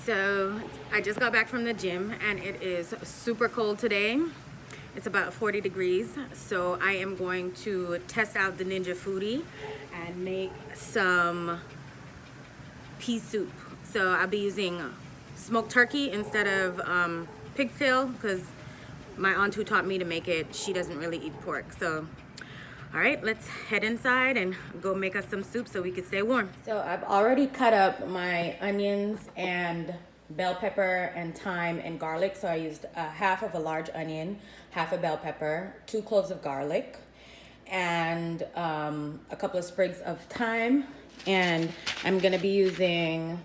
So I just got back from the gym and it is super cold today. It's about 40 degrees. So I am going to test out the Ninja Foodi and make some pea soup. So I'll be using smoked turkey instead of pigtail because my aunt who taught me to make it, she doesn't really eat pork. So all right, let's head inside and go make us some soup so we can stay warm. So I've already cut up my onions and bell pepper and thyme and garlic. So I used half of a large onion, half a bell pepper, 2 cloves of garlic, and a couple of sprigs of thyme. And I'm gonna be using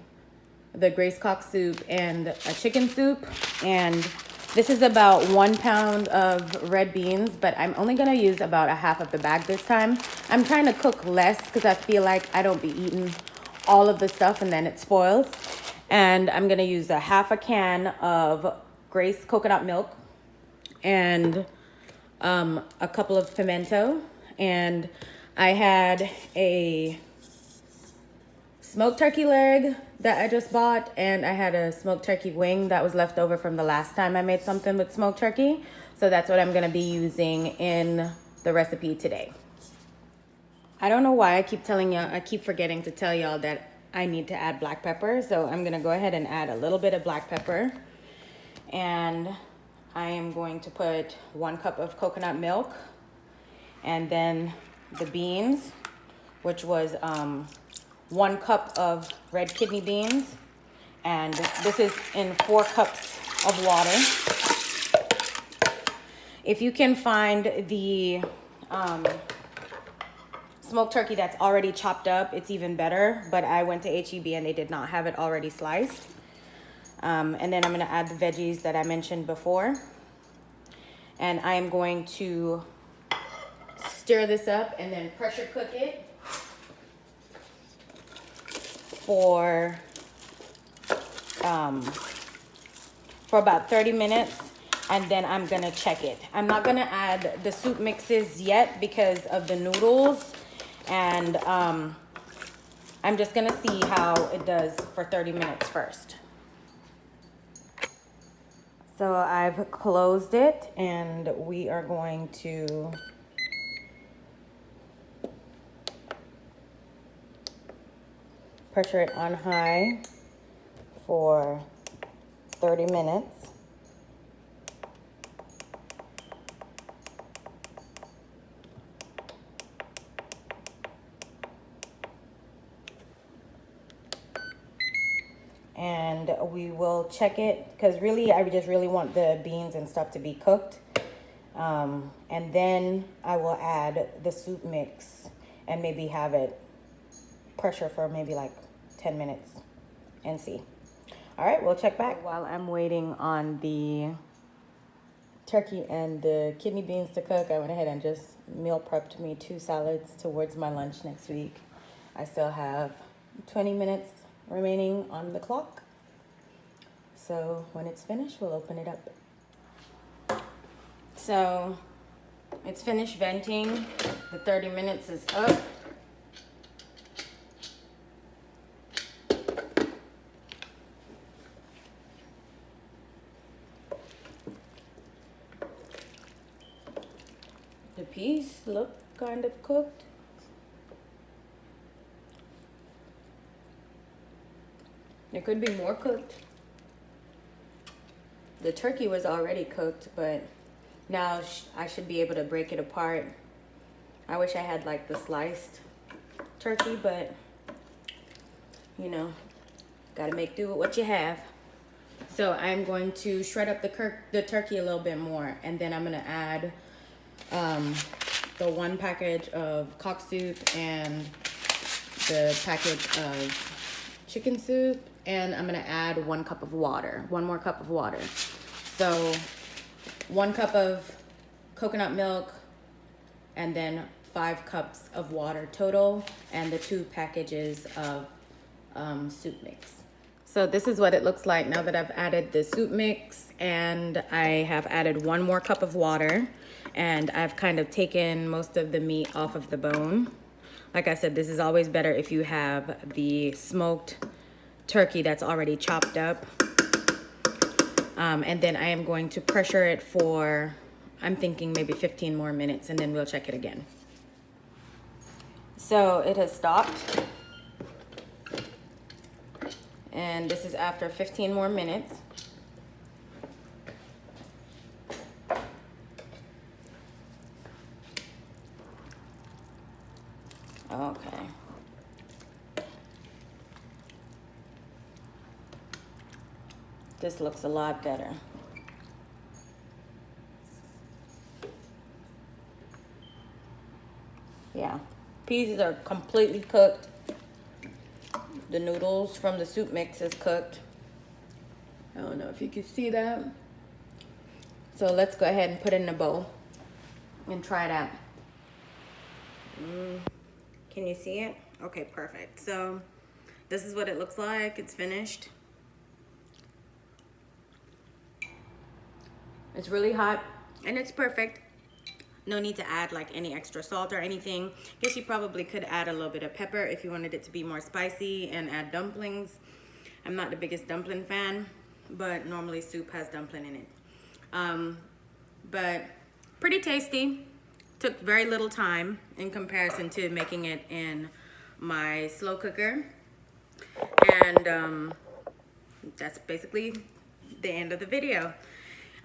the Grace Cock soup and a chicken soup. And this is about 1 pound of red beans, but I'm only gonna use about a half of the bag this time. I'm trying to cook less because I feel like I don't be eating all of the stuff and then it spoils. And I'm gonna use a half a can of Grace coconut milk and a couple of pimento. And I had a smoked turkey leg that I just bought, and I had a smoked turkey wing that was left over from the last time I made something with smoked turkey. So that's what I'm gonna be using in the recipe today. I don't know why I keep forgetting to tell y'all that I need to add black pepper. So I'm gonna go ahead and add a little bit of black pepper. And I am going to put 1 cup of coconut milk, and then the beans, which was 1 cup of red kidney beans, and this is in 4 cups of water. If you can find the smoked turkey that's already chopped up, it's even better, but I went to H-E-B and they did not have it already sliced. And then I'm gonna add the veggies that I mentioned before, and I am going to stir this up and then pressure cook it for about 30 minutes, and then I'm gonna check it. I'm not gonna add the soup mixes yet because of the noodles, and I'm just gonna see how it does for 30 minutes first. So I've closed it, and we are going to pressure it on high for 30 minutes. And we will check it because really I just really want the beans and stuff to be cooked. And then I will add the soup mix and maybe have it pressure for maybe like 10 minutes and see. All right, we'll check back. While I'm waiting on the turkey and the kidney beans to cook, I went ahead and just meal prepped me 2 salads towards my lunch next week. I still have 20 minutes remaining on the clock. So when it's finished, we'll open it up. So it's finished venting. The 30 minutes is up. The peas look kind of cooked. It could be more cooked. The turkey was already cooked, but now I should be able to break it apart. I wish I had like the sliced turkey, but you know, gotta make do with what you have. So I'm going to shred up the turkey a little bit more, and then I'm gonna add the 1 package of cock soup and the package of chicken soup, and I'm gonna add 1 cup of water, 1 more cup of water. So 1 cup of coconut milk, and then 5 cups of water total, and the 2 packages of soup mix. So this is what it looks like now that I've added the soup mix, and I have added 1 more cup of water, and I've kind of taken most of the meat off of the bone. Like I said, this is always better if you have the smoked turkey that's already chopped up. And then I am going to pressure it for, I'm thinking maybe 15 more minutes, and then we'll check it again. So it has stopped. And this is after 15 more minutes. Okay. This looks a lot better. Yeah, peas are completely cooked. The noodles from the soup mix is cooked. I don't know if you can see that. So let's go ahead and put it in a bowl and try it out. Can you see it? Okay, perfect. So this is what it looks like. It's finished. It's really hot and it's perfect. No need to add like any extra salt or anything. Guess you probably could add a little bit of pepper if you wanted it to be more spicy and add dumplings. I'm not the biggest dumpling fan, but normally soup has dumpling in it. But pretty tasty. Took very little time in comparison to making it in my slow cooker. And that's basically the end of the video.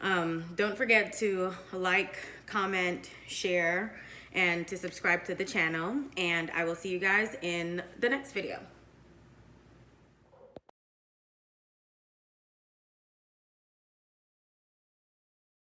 Don't forget to like, comment, share, and to subscribe to the channel. And I will see you guys in the next video.